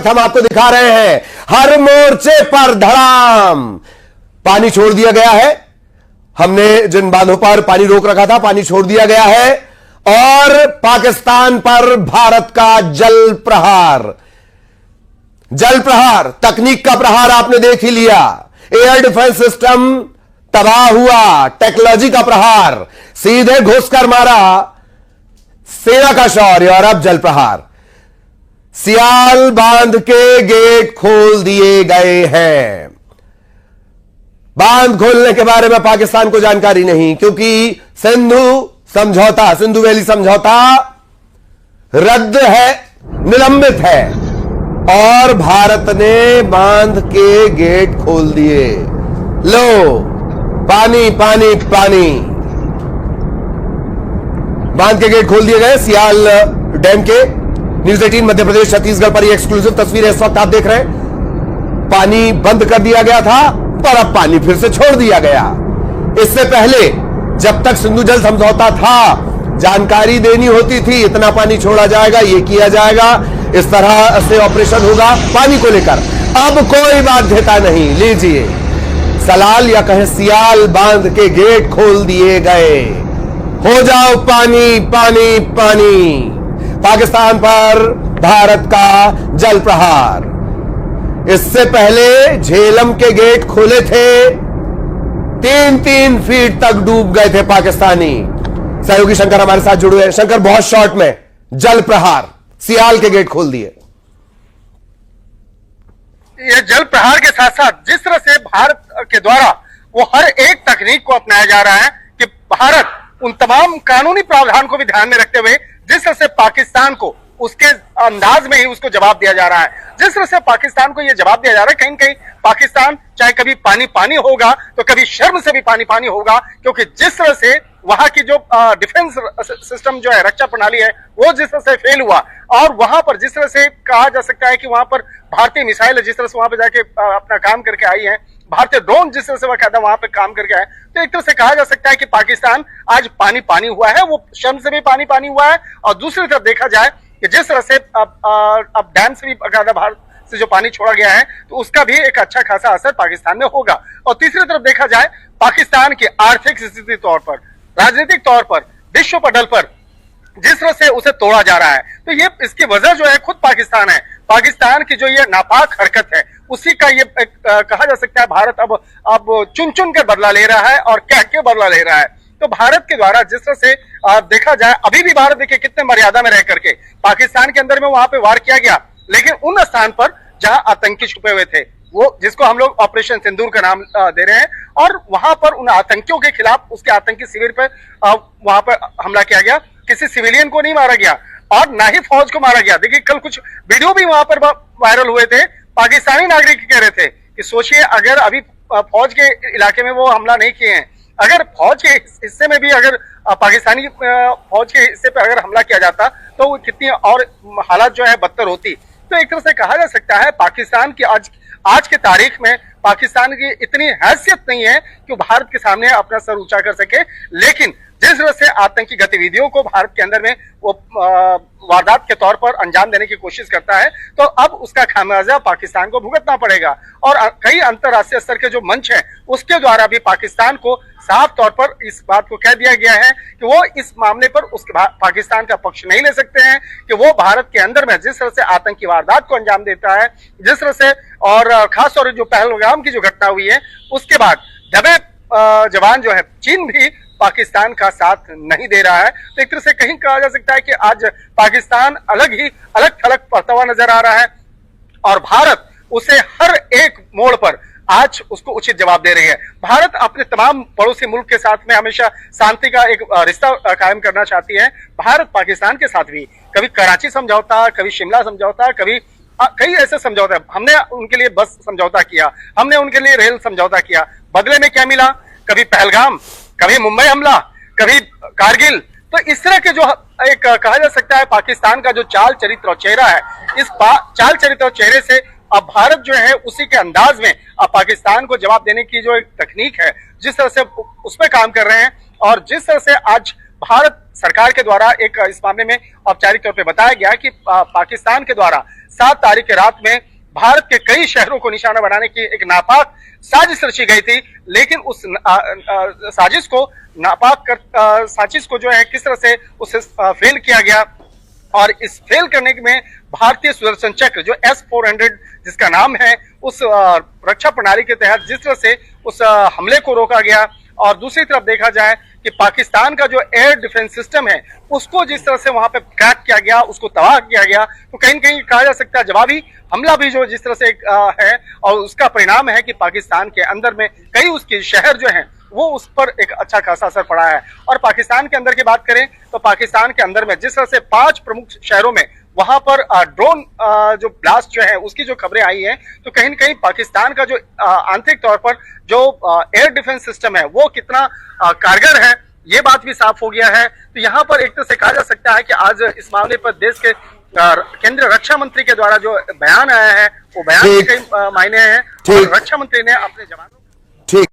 वक्त हम आपको दिखा रहे हैं, हर मोर्चे पर धड़ाम पानी छोड़ दिया गया है। हमने जिन बांधों पर पानी रोक रखा था, पानी छोड़ दिया गया है और पाकिस्तान पर भारत का जल प्रहार, तकनीक का प्रहार आपने देख ही लिया। एयर डिफेंस सिस्टम तबाह हुआ, टेक्नोलॉजी का प्रहार, सीधे घुसकर मारा सेना का शौर्य और अब जल प्रहार। सियाल बांध के गेट खोल दिए गए हैं। बांध खोलने के बारे में पाकिस्तान को जानकारी नहीं, क्योंकि सिंधु वैली समझौता रद्द है, निलंबित है और भारत ने बांध के गेट खोल दिए। लो, पानी पानी पानी, बांध के गेट खोल दिए गए सियाल डैम के। न्यूज़ 18 मध्य प्रदेश छत्तीसगढ़ पर ये एक्सक्लूसिव तस्वीर इस वक्त आप देख रहे हैं। पानी बंद कर दिया गया था पर अब पानी फिर से छोड़ दिया गया। इससे पहले जब तक सिंधु जल समझौता था, जानकारी देनी होती थी, इतना पानी छोड़ा जाएगा, ये किया जाएगा, इस तरह से ऑपरेशन होगा पानी को लेकर। अब कोई बाध्यता नहीं। लीजिए, सलाल या कहें सियाल बांध के गेट खोल दिए गए। हो जाओ पानी पानी पानी। पाकिस्तान पर भारत का जल प्रहार। इससे पहले झेलम के गेट खोले थे, 3-3 फीट तक डूब गए थे पाकिस्तानी। सहयोगी शंकर हमारे साथ जुड़े हैं। शंकर, बहुत शॉर्ट में जल प्रहार, सियाल के गेट खोल दिए। ये जल प्रहार के साथ साथ जिस तरह से भारत के द्वारा वो हर एक तकनीक को अपनाया जा रहा है कि भारत उन तमाम कानूनी प्रावधान को भी ध्यान में रखते हुए जिस तरह से पाकिस्तान को उसके अंदाज में ही उसको जवाब दिया जा रहा है, जिस तरह से पाकिस्तान को यह जवाब दिया जा रहा है, कहीं कहीं पाकिस्तान चाहे कभी पानी पानी होगा तो कभी शर्म से भी पानी पानी होगा, क्योंकि जिस तरह से वहां की जो डिफेंस सिस्टम जो है, रक्षा प्रणाली है, वो जिस तरह से फेल हुआ और वहां पर जिस तरह से कहा जा सकता है कि वहां पर भारतीय मिसाइल जिस तरह से वहां पर जाके अपना काम करके आई है, भारतीय ड्रोन जिस तरह से वकायदा वहां पे काम करके आए, तो एक तरह से कहा जा सकता है कि पाकिस्तान आज पानी पानी हुआ है, वो शर्म से भी पानी पानी हुआ है। और दूसरी तरफ देखा जाए कि जिस तरह से अब डैम से भी बकायदा भारत से जो पानी छोड़ा गया है, तो उसका भी एक अच्छा खासा असर पाकिस्तान में होगा। और तीसरी तरफ देखा जाए पाकिस्तान की आर्थिक स्थिति तौर पर, राजनीतिक तौर पर, विश्व पटल पर जिस तरह से उसे तोड़ा जा रहा है, तो ये इसकी वजह जो है खुद पाकिस्तान है। पाकिस्तान की जो ये नापाक हरकत है, उसी का ये कहा जा सकता है भारत अब चुन चुन के बदला ले रहा है और कह के बदला ले रहा है। तो भारत के द्वारा जिस तरह से देखा जाए, अभी भी भारत देखिए कितने मर्यादा में रह करके पाकिस्तान के अंदर में वहां पे वार किया गया, लेकिन उन स्थान पर जहां आतंकी छुपे हुए थे, वो जिसको हम लोग ऑपरेशन सिंदूर का नाम दे रहे हैं, और वहां पर उन आतंकियों के खिलाफ उसके आतंकी शिविर पर वहां पर हमला किया गया। किसी सिविलियन को नहीं मारा गया और ना ही फौज को मारा गया। देखिए, कल कुछ वीडियो भी वहां पर वायरल हुए थे, पाकिस्तानी नागरिक कह रहे थे कि सोचिए अगर अभी फौज के इलाके में वो हमला नहीं किए हैं, अगर फौज के हिस्से में भी अगर पाकिस्तानी फौज के हिस्से पे अगर हमला किया जाता तो वो कितनी और हालात जो है बदतर होती। तो एक तरह से कहा जा सकता है पाकिस्तान की आज के तारीख में पाकिस्तान की इतनी हैसियत नहीं है कि भारत के सामने अपना सर ऊंचा कर सके, लेकिन जिस तरह से आतंकी गतिविधियों को भारत के अंदर में वो वारदात के तौर पर अंजाम देने की कोशिश करता है, तो अब उसका खामियाजा पाकिस्तान को भुगतना पड़ेगा। और कई अंतर्राष्ट्रीय स्तर के जो मंच हैं, उसके द्वारा भी पाकिस्तान को साफ तौर पर इस बात को कह दिया गया है कि वो इस मामले पर पाकिस्तान का पक्ष नहीं ले सकते हैं, कि वो भारत के अंदर में जिस तरह से आतंकी वारदात को अंजाम देता है, जिस तरह से, और खासतौर पर जो पहलगाम की जो घटना हुई है, उसके बाद दबे जवान जो है चीन भी पाकिस्तान का साथ नहीं दे रहा है। तो एक तरह से कहीं कहा जा सकता है कि आज पाकिस्तान अलग थलग पड़ता हुआ नजर आ रहा है और भारत उसे हर एक मोड़ पर आज उसको उचित जवाब दे रही है। भारत अपने तमाम पड़ोसी मुल्क के साथ में हमेशा शांति का एक रिश्ता कायम करना चाहती है। भारत पाकिस्तान के साथ भी कभी कराची समझौता, कभी शिमला समझौता, कभी कई ऐसे समझौते, हमने उनके लिए बस समझौता किया, हमने उनके लिए रेल समझौता किया, बदले में क्या मिला? कभी पहलगाम, कभी मुंबई हमला, कभी कारगिल। तो इस तरह के जो एक कहा जा सकता है पाकिस्तान का जो चाल चरित्र और चेहरा है, इस चाल चरित्र और चेहरे से अब भारत जो है उसी के अंदाज में अब पाकिस्तान को जवाब देने की जो एक तकनीक है, जिस तरह से उस पर काम कर रहे हैं और जिस तरह से आज भारत सरकार के द्वारा एक इस मामले में औपचारिक तौर पे बताया गया कि पाकिस्तान के द्वारा 7 तारीख की रात में भारत के कई शहरों को निशाना बनाने की एक नापाक साजिश रची गई थी, लेकिन उस साजिश को जो है किस तरह से उसे फेल किया गया। और इस फेल करने में भारतीय सुदर्शन चक्र जो S-400 जिसका नाम है, उस रक्षा प्रणाली के तहत जिस तरह से उस हमले को रोका गया, और दूसरी तरफ देखा जाए कि पाकिस्तान का जो एयर डिफेंस सिस्टम है उसको जिस तरह से वहां पे क्रैक किया गया, उसको तबाह किया गया, तो कहीं न कहीं कहा जा सकता है जवाबी हमला भी जो जिस तरह से है, और उसका परिणाम है कि पाकिस्तान के अंदर में कई उसके शहर जो हैं वो उस पर एक अच्छा खासा असर पड़ा है। और पाकिस्तान के अंदर की बात करें तो पाकिस्तान के अंदर में जिस तरह से 5 प्रमुख शहरों में वहां पर ड्रोन जो ब्लास्ट जो है उसकी जो खबरें आई हैं, तो कहीं न कहीं पाकिस्तान का जो आंतरिक तौर पर जो एयर डिफेंस सिस्टम है वो कितना कारगर है, ये बात भी साफ हो गया है। तो यहाँ पर एक तरह से कहा जा सकता है कि आज इस मामले पर देश के केंद्रीय रक्षा मंत्री के द्वारा जो बयान आया है वो बयान के कई मायने हैं, और रक्षा मंत्री ने अपने जवानों